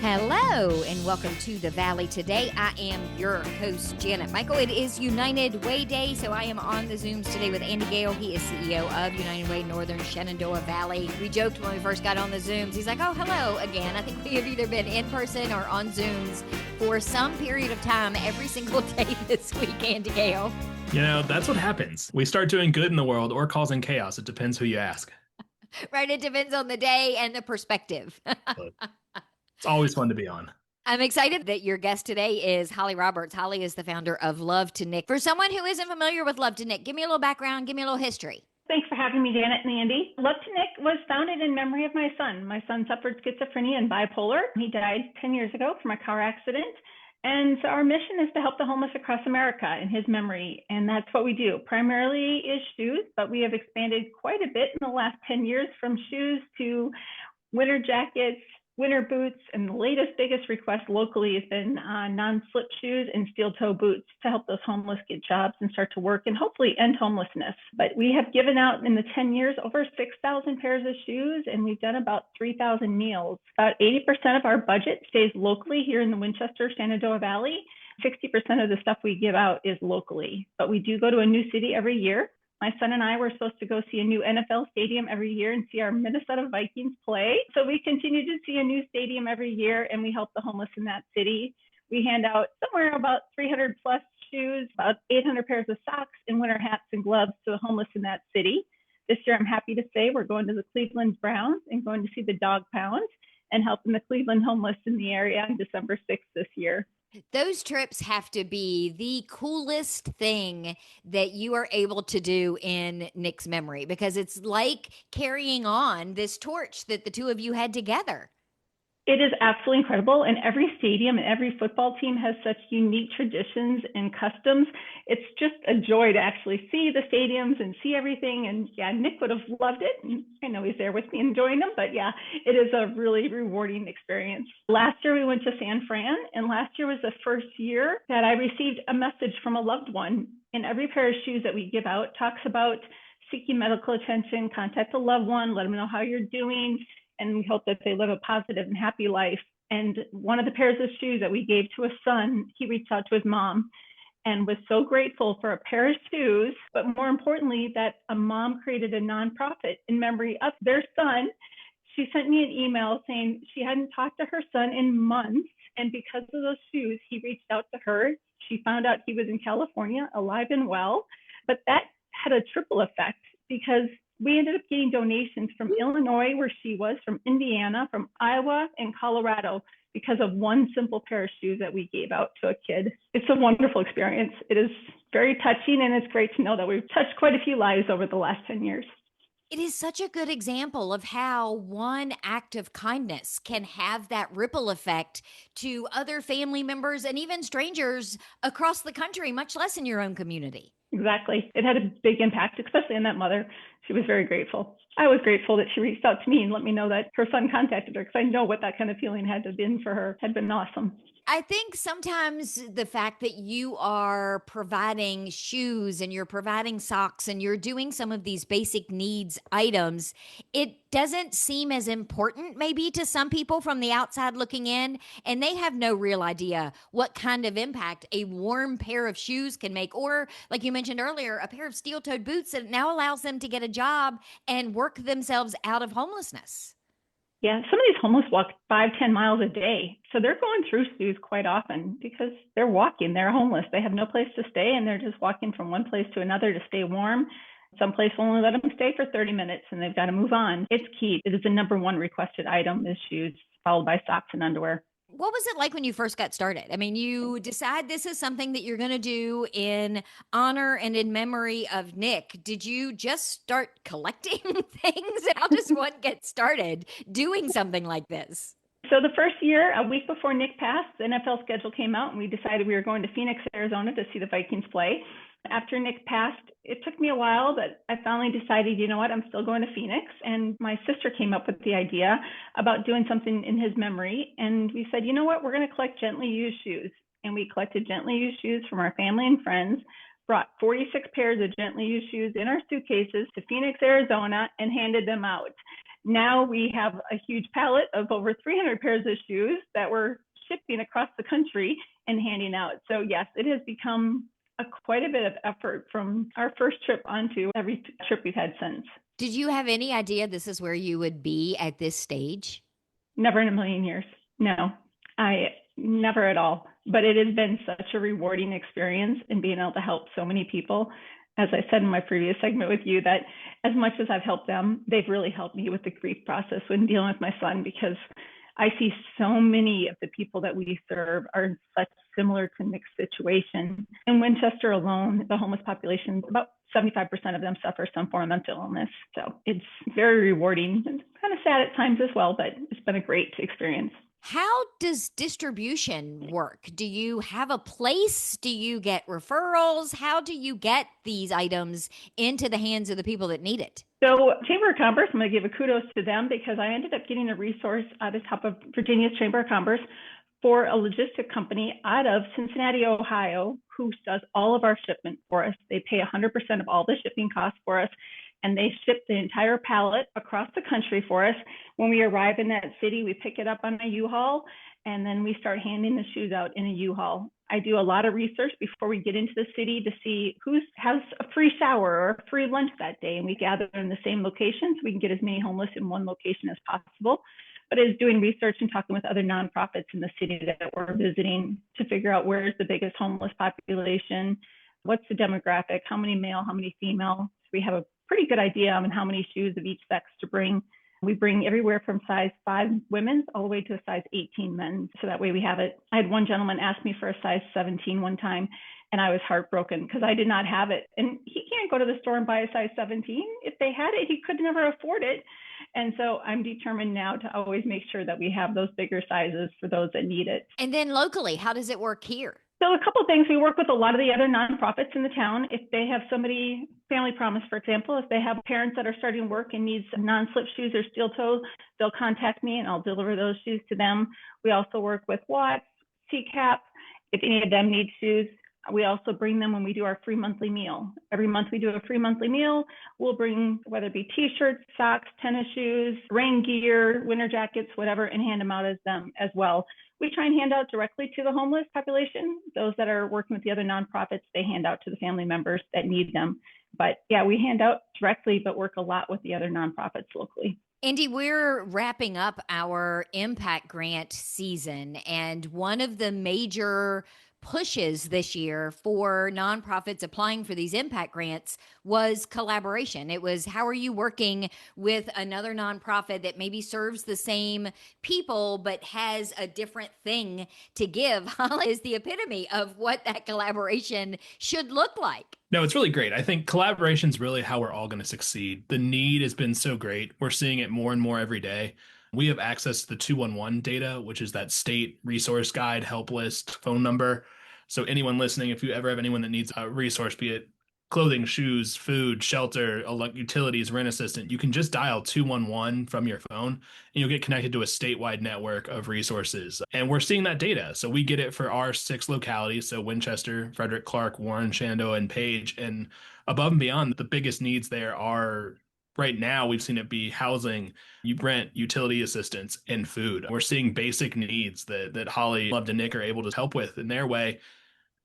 Hello and welcome to the Valley today. I am your host, Janet Michael. It is United Way Day, so I am on the Zooms today with Andy Gail. He is CEO of United Way, Northern Shenandoah Valley. We joked when we first got on the Zooms. He's like, oh, hello again. I think we have either been in person or on Zooms for some period of time every single day this week, Andy Gail. You know, that's what happens. We start doing good in the world or causing chaos. It depends who you ask. Right, it depends on the day and the perspective. It's always fun to be on. I'm excited that your guest today is Holly Roberts. Holly is the founder of Love To Nic. For someone who isn't familiar with Love To Nic, give me a little background, give me a little history. Thanks for having me, Janet and Andy. Love To Nic was founded in memory of my son. My son suffered schizophrenia and bipolar. He died 10 years ago from a car accident. And so our mission is to help the homeless across America in his memory. And that's what we do. Primarily is shoes, but we have expanded quite a bit in the last 10 years from shoes to winter jackets, winter boots, and the latest, biggest request locally has been non-slip shoes and steel-toe boots to help those homeless get jobs and start to work and hopefully end homelessness. But we have given out in the 10 years over 6,000 pairs of shoes, and we've done about 3,000 meals. About 80% of our budget stays locally here in the Winchester, Shenandoah Valley. 60% of the stuff we give out is locally, but we do go to a new city every year. My son and I were supposed to go see a new NFL stadium every year and see our Minnesota Vikings play. So we continue to see a new stadium every year, and we help the homeless in that city. We hand out somewhere about 300 plus shoes, about 800 pairs of socks, and winter hats and gloves to the homeless in that city. This year, I'm happy to say we're going to the Cleveland Browns and going to see the Dog Pound and helping the Cleveland homeless in the area on December 6th this year. Those trips have to be the coolest thing that you are able to do in Nic's memory, because it's like carrying on this torch that the two of you had together. It is absolutely incredible. And every stadium and every football team has such unique traditions and customs. It's just a joy to actually see the stadiums and see everything. And yeah, Nic would have loved it. And I know he's there with me enjoying them, but yeah, it is a really rewarding experience. Last year we went to San Fran, and last year was the first year that I received a message from a loved one. And every pair of shoes that we give out talks about seeking medical attention, contact a loved one, let them know how you're doing, and we hope that they live a positive and happy life. And one of the pairs of shoes that we gave to a son, he reached out to his mom and was so grateful for a pair of shoes, but more importantly, that a mom created a nonprofit in memory of their son. She sent me an email saying she hadn't talked to her son in months, and because of those shoes, he reached out to her. She found out he was in California, alive and well, but that had a triple effect because we ended up getting donations from Illinois, where she was, from Indiana, from Iowa, and Colorado because of one simple pair of shoes that we gave out to a kid. It's a wonderful experience. It is very touching, and it's great to know that we've touched quite a few lives over the last 10 years. It is such a good example of how one act of kindness can have that ripple effect to other family members and even strangers across the country, much less in your own community. Exactly. It had a big impact, especially on that mother. She was very grateful. I was grateful that she reached out to me and let me know that her son contacted her, because I know what that kind of feeling had to have been for her. Had been awesome. I think sometimes the fact that you are providing shoes and you're providing socks and you're doing some of these basic needs items, it doesn't seem as important maybe to some people from the outside looking in, and they have no real idea what kind of impact a warm pair of shoes can make, or like you mentioned earlier, a pair of steel-toed boots that now allows them to get a job and work themselves out of homelessness. Yeah, some of these homeless walk 5-10 miles a day. So they're going through shoes quite often because they're walking, they're homeless. They have no place to stay, and they're just walking from one place to another to stay warm. Some place will only let them stay for 30 minutes and they've got to move on. It's key. It is the number one requested item is shoes, followed by socks and underwear. What was it like when you first got started? I mean, you decide this is something that you're going to do in honor and in memory of Nic. Did you just start collecting things? How does one get started doing something like this? So the first year, a week before Nic passed, the NFL schedule came out and we decided we were going to Phoenix, Arizona to see the Vikings play. After Nic passed, it took me a while, but I finally decided, you know what, I'm still going to Phoenix. And my sister came up with the idea about doing something in his memory. And we said, you know what, we're going to collect gently used shoes. And we collected gently used shoes from our family and friends, brought 46 pairs of gently used shoes in our suitcases to Phoenix, Arizona, and handed them out. Now we have a huge pallet of over 300 pairs of shoes that we're shipping across the country and handing out. So yes, it has become quite a bit of effort from our first trip onto every trip we've had since. Did you have any idea this is where you would be at this stage? Never in a million years. No, I never at all. But it has been such a rewarding experience in being able to help so many people. As I said in my previous segment with you, that as much as I've helped them, they've really helped me with the grief process when dealing with my son, because I see so many of the people that we serve are in such similar to Nic's situation. In Winchester alone, the homeless population, about 75% of them suffer some form of mental illness. So it's very rewarding and kind of sad at times as well, but it's been a great experience. How does distribution work? Do you have a place? Do you get referrals? How do you get these items into the hands of the people that need it? So Chamber of Commerce, I'm going to give a kudos to them, because I ended up getting a resource out of top of Virginia's Chamber of Commerce for a logistic company out of Cincinnati, Ohio, who does all of our shipment for us. They pay 100% of all the shipping costs for us, and they ship the entire pallet across the country for us. When we arrive in that city, we pick it up on a U-Haul, and then we start handing the shoes out in a U-Haul. I do a lot of research before we get into the city to see who has a free shower or a free lunch that day, and we gather in the same location so we can get as many homeless in one location as possible. But it's doing research and talking with other nonprofits in the city that we're visiting to figure out where is the biggest homeless population, what's the demographic, how many male, how many female. So we have a pretty good idea on how many shoes of each sex to bring. We bring everywhere from size 5 women's all the way to a size 18 men. So that way we have it. I had one gentleman ask me for a size 17 one time, and I was heartbroken because I did not have it. And he can't go to the store and buy a size 17. If they had it, he could never afford it. And so I'm determined now to always make sure that we have those bigger sizes for those that need it. And then locally, how does it work here? So a couple of things, we work with a lot of the other nonprofits in the town. If they have somebody, Family Promise, for example, if they have parents that are starting work and needs non-slip shoes or steel toe, they'll contact me and I'll deliver those shoes to them. We also work with Watts, CCAP. If any of them need shoes, we also bring them when we do our free monthly meal. Every month we do a free monthly meal. We'll bring, whether it be t-shirts, socks, tennis shoes, rain gear, winter jackets, whatever, and hand them out as them as well. We try and hand out directly to the homeless population. Those that are working with the other nonprofits, they hand out to the family members that need them. But yeah, we hand out directly, but work a lot with the other nonprofits locally. Andy, we're wrapping up our impact grant season, and one of the major pushes this year for nonprofits applying for these impact grants was collaboration. It was, how are you working with another nonprofit that maybe serves the same people but has a different thing to give? Holly is the epitome of what that collaboration should look like. No, it's really great. I think collaboration is really how we're all going to succeed. The need has been so great. We're seeing it more and more every day. We have access to the 211 data, which is that state resource guide, help list, phone number. So anyone listening, if you ever have anyone that needs a resource, be it clothing, shoes, food, shelter, utilities, rent assistant, you can just dial 211 from your phone and you'll get connected to a statewide network of resources. And we're seeing that data. So we get it for our 6 localities. So Winchester, Frederick, Clark, Warren, Shenandoah, and Page. And above and beyond, the biggest needs there are, right now, we've seen it be housing, rent, utility assistance, and food. We're seeing basic needs that Holly, Love To Nic are able to help with in their way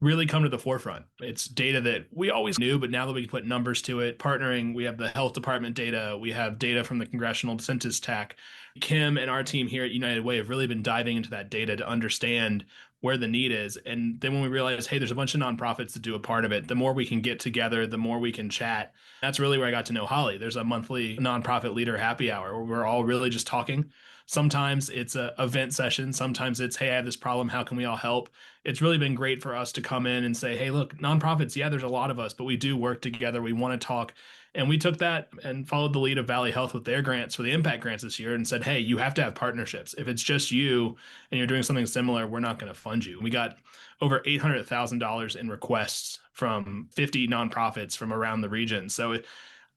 really come to the forefront. It's data that we always knew, but now that we can put numbers to it, partnering, we have the health department data, we have data from the Congressional Census TAC. Kim and our team here at United Way have really been diving into that data to understand where the need is. And then when we realize, hey, there's a bunch of nonprofits that do a part of it, the more we can get together, the more we can chat. That's really where I got to know Holly. There's a monthly nonprofit leader happy hour where we're all really just talking. Sometimes it's a event session. Sometimes it's, hey, I have this problem. How can we all help? It's really been great for us to come in and say, hey, look, nonprofits, yeah, there's a lot of us, but we do work together. We want to talk. And we took that and followed the lead of Valley Health with their grants for the impact grants this year and said, hey, you have to have partnerships. If it's just you and you're doing something similar, we're not going to fund you. We got over $800,000 in requests from 50 nonprofits from around the region. So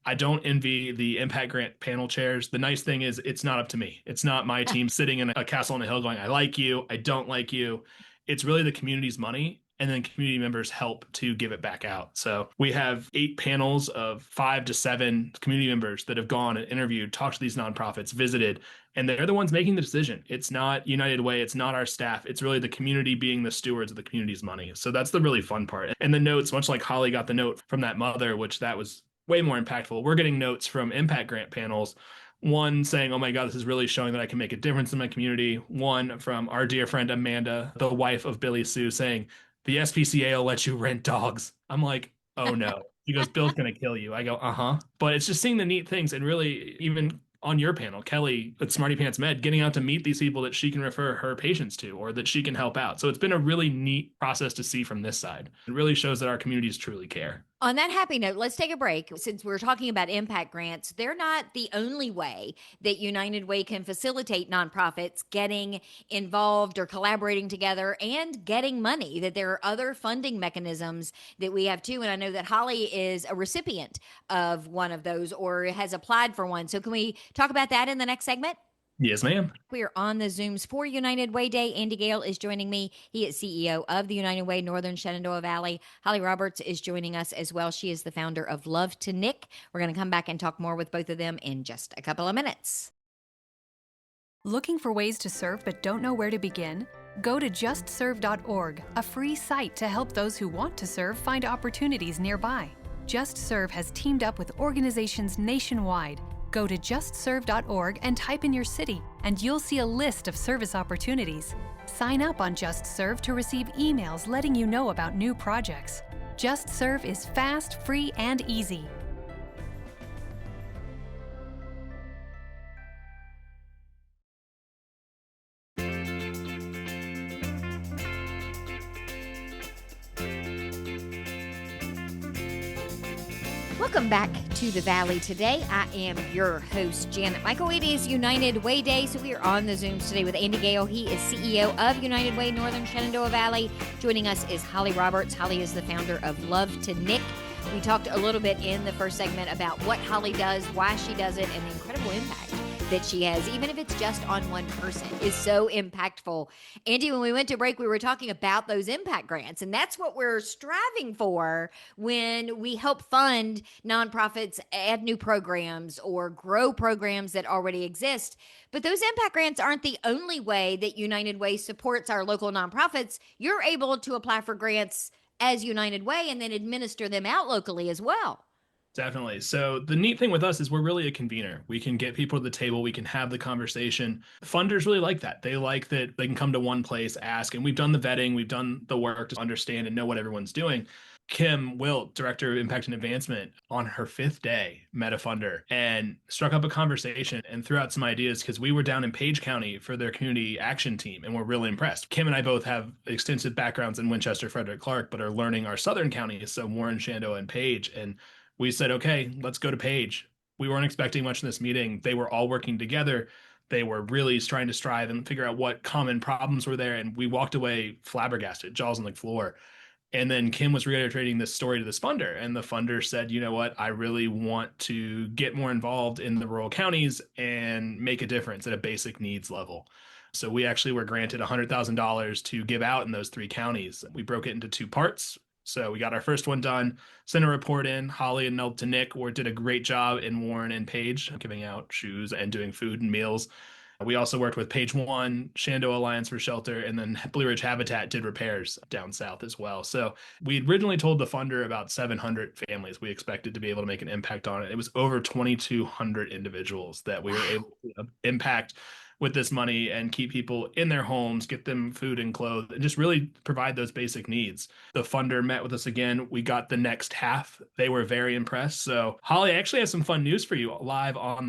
I don't envy the impact grant panel chairs. The nice thing is it's not up to me. It's not my team sitting in a castle on a hill going, I like you, I don't like you. It's really the community's money. and then community members help to give it back out. So we have 8 panels of 5 to 7 community members that have gone and interviewed, talked to these nonprofits, visited, and they're the ones making the decision. It's not United Way, it's not our staff. It's really the community being the stewards of the community's money. So that's the really fun part. And the notes, much like Holly got the note from that mother, which that was way more impactful. We're getting notes from impact grant panels, one saying, "Oh my God, this is really showing that I can make a difference in my community." One from our dear friend Amanda, the wife of Billy Sue, saying, "The SPCA will let you rent dogs." I'm like, "Oh no." He goes, "Bill's going to kill you." I go, "Uh-huh." But it's just seeing the neat things, and really, even on your panel, Kelly at Smarty Pants Med, getting out to meet these people that she can refer her patients to or that she can help out. So it's been a really neat process to see from this side. It really shows that our communities truly care. On that happy note, let's take a break. Since we're talking about impact grants, they're not the only way that United Way can facilitate nonprofits getting involved or collaborating together and getting money, that there are other funding mechanisms that we have too. And I know that Holly is a recipient of one of those or has applied for one. So can we talk about that in the next segment? Yes, ma'am. We are on the Zooms for United Way Day. Andy Gail is joining me. He is CEO of the United Way Northern Shenandoah Valley. Holly Roberts is joining us as well. She is the founder of Love To Nic. We're going to come back and talk more with both of them in just a couple of minutes. Looking for ways to serve but don't know where to begin? Go to justserve.org, a free site to help those who want to serve find opportunities nearby. Just Serve has teamed up with organizations nationwide. Go to justserve.org and type in your city, and you'll see a list of service opportunities. Sign up on Just Serve to receive emails letting you know about new projects. Just Serve is fast, free, and easy. Welcome back to the Valley today. I am your host, Janet Michael. It is United Way Day, so we are on the Zooms today with Andy Gail. He is CEO of United Way Northern Shenandoah Valley. Joining us is Holly Roberts. Holly is the founder of Love To Nic. We talked a little bit in the first segment about what Holly does, why she does it, and the incredible impact that she has, even if it's just on one person, is so impactful. Andy, when we went to break, we were talking about those impact grants, and that's what we're striving for when we help fund nonprofits add new programs or grow programs that already exist. But those impact grants aren't the only way that United Way supports our local nonprofits. You're able to apply for grants as United Way and then administer them out locally as well. Definitely. So the neat thing with us is we're really a convener. We can get people to the table. We can have the conversation. Funders really like that. They like that they can come to one place, ask, and we've done the vetting. We've done the work to understand and know what everyone's doing. Kim Wilt, Director of Impact and Advancement, on her 5th day, met a funder and struck up a conversation and threw out some ideas because we were down in Page County for their community action team and we're really impressed. Kim and I both have extensive backgrounds in Winchester, Frederick, Clark, but are learning our southern counties, so Warren, Shenandoah, and Page. And we said, okay, let's go to Page. We weren't expecting much in this meeting. They were all working together. They were really trying to strive and figure out what common problems were there. And we walked away flabbergasted, jaws on the floor. And then Kim was reiterating this story to this funder. And the funder said, you know what, I really want to get more involved in the rural counties and make a difference at a basic needs level. So we actually were granted $100,000 to give out in those 3 counties. We broke it into 2 parts. So we got our first one done, sent a report in. Holly and Love To Nic did a great job in Warren and Page, giving out shoes and doing food and meals. We also worked with Page One, Shenandoah Alliance for Shelter, and then Blue Ridge Habitat did repairs down south as well. So we originally told the funder about 700 families we expected to be able to make an impact on it. It was over 2,200 individuals that we were able to impact with this money and keep people in their homes, get them food and clothes, and just really provide those basic needs. The funder met with us again. We got the next half. They were very impressed. So Holly, I actually have some fun news for you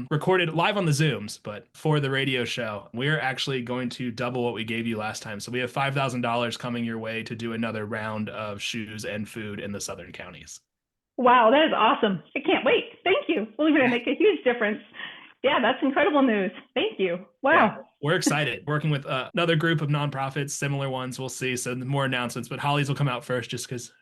recorded live on the Zooms, but for the radio show, we're actually going to double what we gave you last time. So we have $5,000 coming your way to do another round of shoes and food in the southern counties. Wow, that is awesome. I can't wait. Thank you. We're going to make a huge difference. Yeah, that's incredible news. Thank you. Wow. Yeah, we're excited. Working with another group of nonprofits, similar ones. We'll see. So more announcements, but Holly's will come out first just because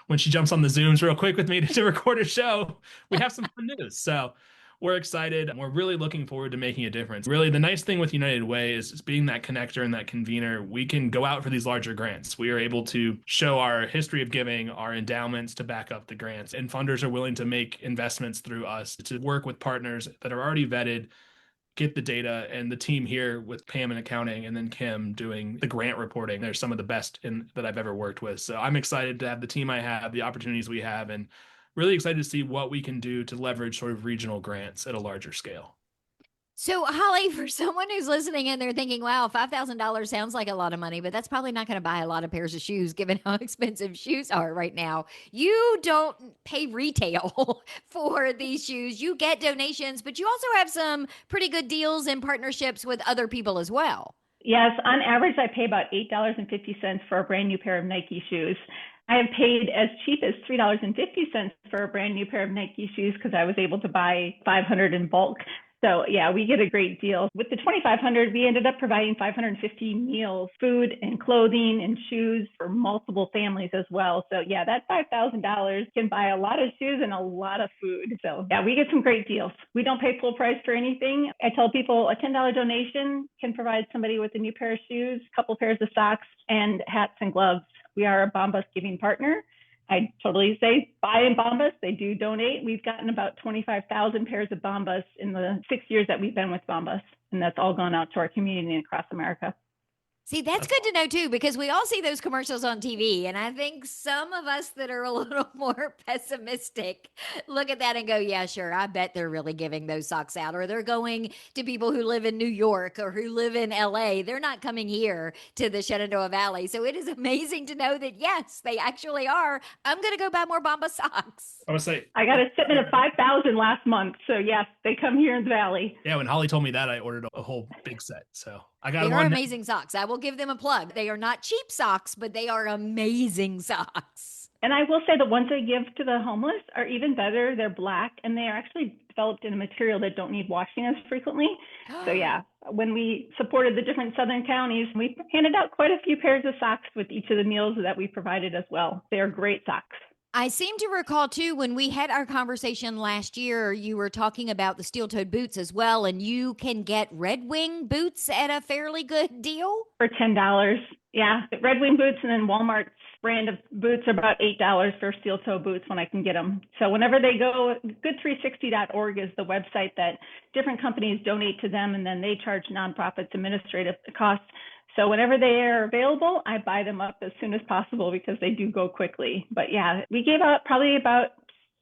when she jumps on the Zooms real quick with me to record a show, we have some fun news. So we're excited. We're really looking forward to making a difference. Really, the nice thing with United Way is being that connector and that convener. We can go out for these larger grants. We are able to show our history of giving, our endowments to back up the grants, and funders are willing to make investments through us to work with partners that are already vetted, get the data, and the team here with Pam in accounting and then Kim doing the grant reporting. They're some of the best that I've ever worked with. So I'm excited to have the team I have, the opportunities we have, and really excited to see what we can do to leverage sort of regional grants at a larger scale. So, Holly, for someone who's listening and they're thinking, wow, $5,000 sounds like a lot of money, but that's probably not going to buy a lot of pairs of shoes given how expensive shoes are right now. You don't pay retail for these shoes. You get donations, but you also have some pretty good deals and partnerships with other people as well. Yes, on average, I pay about $8.50 for a brand new pair of Nike shoes. I have paid as cheap as $3.50 for a brand new pair of Nike shoes because I was able to buy 500 in bulk. So yeah, we get a great deal. With the 2,500, we ended up providing 550 meals, food and clothing and shoes for multiple families as well. So yeah, that $5,000 can buy a lot of shoes and a lot of food. So yeah, we get some great deals. We don't pay full price for anything. I tell people a $10 donation can provide somebody with a new pair of shoes, a couple pairs of socks, and hats and gloves. We are a Bombas giving partner. I totally say buy in Bombas. They do donate. We've gotten about 25,000 pairs of Bombas in the 6 years that we've been with Bombas, and that's all gone out to our community across America. See, that's good to know too, because we all see those commercials on TV. And I think some of us that are a little more pessimistic look at that and go, yeah, sure, I bet they're really giving those socks out. Or they're going to people who live in New York or who live in LA. They're not coming here to the Shenandoah Valley. So it is amazing to know that, yes, they actually are. I'm going to go buy more Bamba socks. I would say I got a shipment of 5,000 last month. So yes, they come here in the Valley. Yeah, when Holly told me that, I ordered a whole big set. So I got They one. are amazing socks. I will give them a plug. They are not cheap socks, but they are amazing socks. And I will say the ones I give to the homeless are even better. They're black and they are actually developed in a material that don't need washing as frequently. So yeah, when we supported the different southern counties, we handed out quite a few pairs of socks with each of the meals that we provided as well. They are great socks. I seem to recall, too, when we had our conversation last year, you were talking about the steel-toed boots as well, and you can get Red Wing boots at a fairly good deal? For $10. Yeah, Red Wing boots and then Walmart's brand of boots are about $8 for steel-toe boots when I can get them. So whenever they go, good360.org is the website that different companies donate to them, and then they charge nonprofits administrative costs. So whenever they are available, I buy them up as soon as possible because they do go quickly. But yeah, we gave out probably about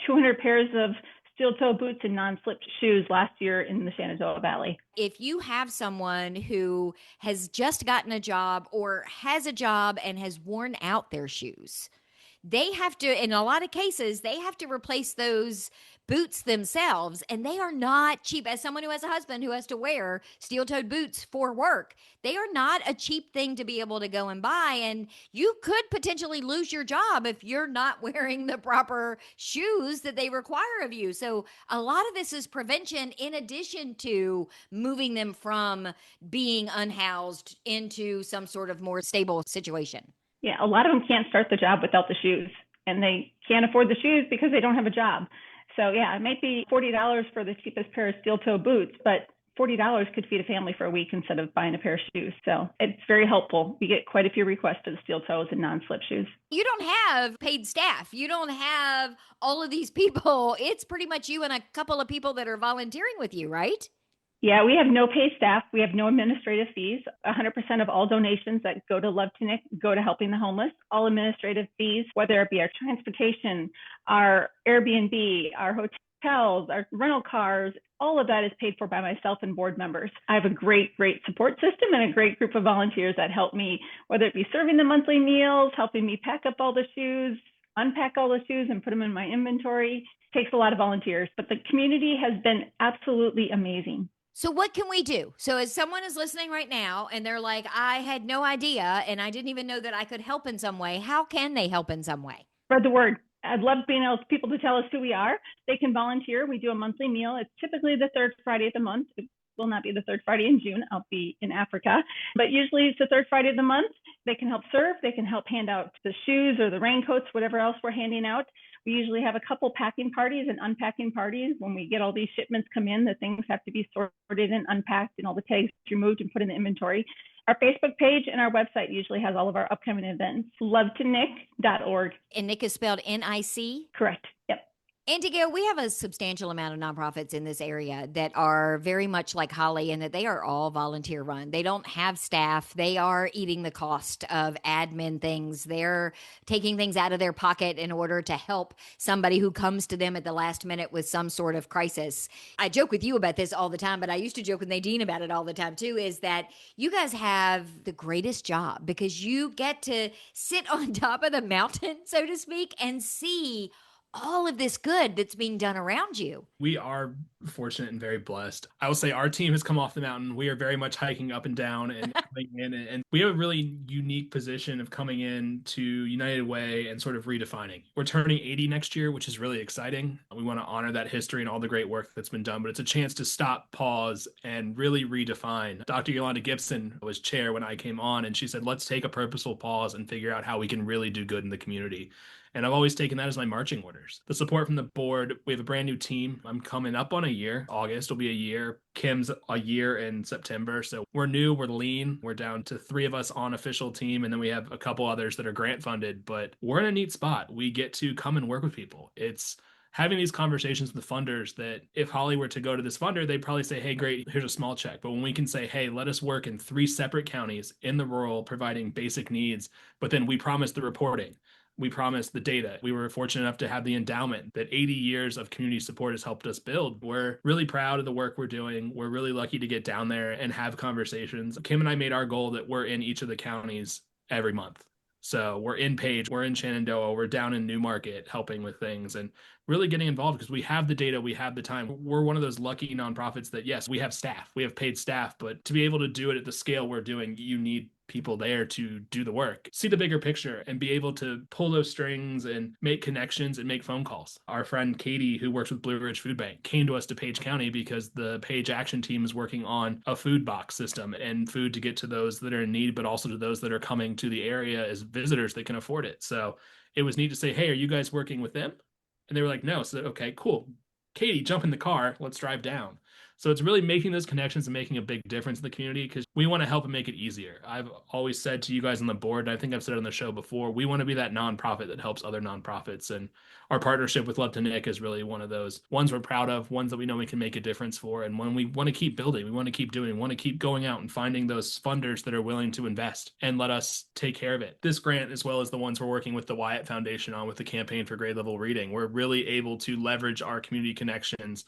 200 pairs of steel-toe boots and non-slip shoes last year in the Shenandoah Valley. If you have someone who has just gotten a job or has a job and has worn out their shoes, they have to, in a lot of cases, they have to replace those boots themselves, and they are not cheap. As someone who has a husband who has to wear steel-toed boots for work, they are not a cheap thing to be able to go and buy, and you could potentially lose your job if you're not wearing the proper shoes that they require of you. So a lot of this is prevention in addition to moving them from being unhoused into some sort of more stable situation. Yeah, a lot of them can't start the job without the shoes, and they can't afford the shoes because they don't have a job. So yeah, it might be $40 for the cheapest pair of steel-toe boots, but $40 could feed a family for a week instead of buying a pair of shoes. So it's very helpful. We get quite a few requests for the steel toes and non-slip shoes. You don't have paid staff. You don't have all of these people. It's pretty much you and a couple of people that are volunteering with you, right? Yeah, we have no paid staff. We have no administrative fees. 100% of all donations that go to Love To Nic go to helping the homeless. All administrative fees, whether it be our transportation, our Airbnb, our hotels, our rental cars, all of that is paid for by myself and board members. I have a great support system and a great group of volunteers that help me, whether it be serving the monthly meals, helping me pack up all the shoes, unpack all the shoes and put them in my inventory. It takes a lot of volunteers, but the community has been absolutely amazing. So what can we do? So as someone is listening right now and they're like, I had no idea and I didn't even know that I could help in some way. How can they help in some way? Spread the word. I'd love being able people to tell us who we are. They can volunteer. We do a monthly meal. It's typically the third Friday of the month. It will not be the third Friday in June. I'll be in Africa. But usually it's the third Friday of the month. They can help serve. They can help hand out the shoes or the raincoats, whatever else we're handing out. We usually have a couple packing parties and unpacking parties. When we get all these shipments come in, the things have to be sorted and unpacked and all the tags removed and put in the inventory. Our Facebook page and our website usually has all of our upcoming events. LoveToNic.org. And Nic is spelled N-I-C? Correct. Yep. Andy Gail, we have a substantial amount of nonprofits in this area that are very much like Holly in that they are all volunteer run. They don't have staff. They are eating the cost of admin things. They're taking things out of their pocket in order to help somebody who comes to them at the last minute with some sort of crisis. I joke with you about this all the time, but I used to joke with Nadine about it all the time too, is that you guys have the greatest job because you get to sit on top of the mountain, so to speak, and see all of this good that's being done around you. We are fortunate and very blessed. I will say our team has come off the mountain. We are very much hiking up and down and coming in, and we have a really unique position of coming in to United Way and sort of redefining. We're turning 80 next year, which is really exciting. We want to honor that history and all the great work that's been done, but it's a chance to stop, pause, and really redefine. Dr. Yolanda Gibson was chair when I came on, and she said, let's take a purposeful pause and figure out how we can really do good in the community. And I've always taken that as my marching orders. The support from the board, we have a brand new team. I'm coming up on a year. August will be a year. Kim's a year in September. So we're new, we're lean. We're down to 3 of us on official team. And then we have a couple others that are grant funded, but we're in a neat spot. We get to come and work with people. It's having these conversations with funders that if Holly were to go to this funder, they'd probably say, hey, great, here's a small check. But when we can say, hey, let us work in 3 separate counties in the rural, providing basic needs, but then we promise the reporting. We promised the data. We were fortunate enough to have the endowment that 80 years of community support has helped us build. We're really proud of the work we're doing. We're really lucky to get down there and have conversations. Kim and I made our goal that we're in each of the counties every month. So we're in Page, we're in Shenandoah, we're down in Newmarket helping with things and really getting involved because we have the data, we have the time. We're one of those lucky nonprofits that, yes, we have staff, we have paid staff, but to be able to do it at the scale we're doing, you need people there to do the work, see the bigger picture and be able to pull those strings and make connections and make phone calls. Our friend Katie, who works with Blue Ridge Food Bank, came to us to Page County because the Page Action Team is working on a food box system and food to get to those that are in need, but also to those that are coming to the area as visitors that can afford it. So it was neat to say, hey, are you guys working with them? And they were like, no. So, okay, cool. Katie, jump in the car. Let's drive down. So it's really making those connections and making a big difference in the community because we want to help and make it easier. I've always said to you guys on the board, and I think I've said it on the show before, we want to be that nonprofit that helps other nonprofits. And our partnership with Love To Nic is really one of those ones we're proud of, ones that we know we can make a difference for. And when we want to keep building, we want to keep doing, we want to keep going out and finding those funders that are willing to invest and let us take care of it. This grant, as well as the ones we're working with the Wyatt Foundation on with the campaign for grade level reading, we're really able to leverage our community connections,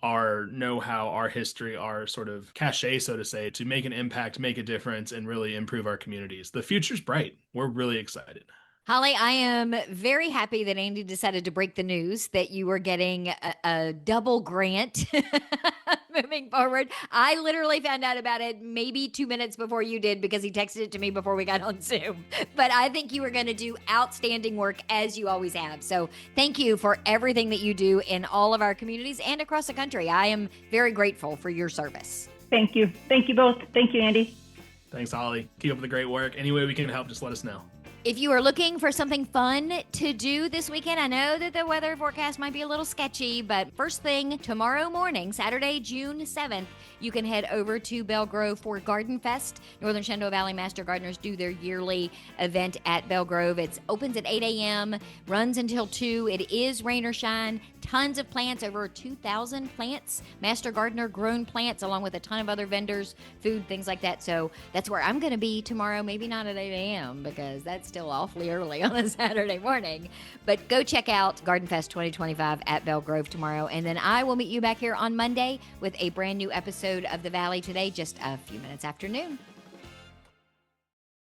our know-how, our history, our sort of cachet, so to say, to make an impact, make a difference, and really improve our communities. The future's bright. We're really excited. Holly, I am very happy that Andy decided to break the news that you were getting a double grant moving forward. I literally found out about it maybe 2 minutes before you did because he texted it to me before we got on Zoom. But I think you are going to do outstanding work as you always have. So thank you for everything that you do in all of our communities and across the country. I am very grateful for your service. Thank you. Thank you both. Thank you, Andy. Thanks, Holly. Keep up the great work. Any way we can help, just let us know. If you are looking for something fun to do this weekend, I know that the weather forecast might be a little sketchy, but first thing tomorrow morning, Saturday, June 7th, you can head over to Belle Grove for Garden Fest. Northern Shenandoah Valley Master Gardeners do their yearly event at Belle Grove. It opens at 8 a.m., runs until 2. It is rain or shine. Tons of plants, over 2,000 plants, Master Gardener grown plants, along with a ton of other vendors, food, things like that. So that's where I'm going to be tomorrow. Maybe not at 8 a.m. because that's still awfully early on a Saturday morning. But go check out Garden Fest 2025 at Belle Grove tomorrow. And then I will meet you back here on Monday with a brand new episode of The Valley Today, just a few minutes after noon.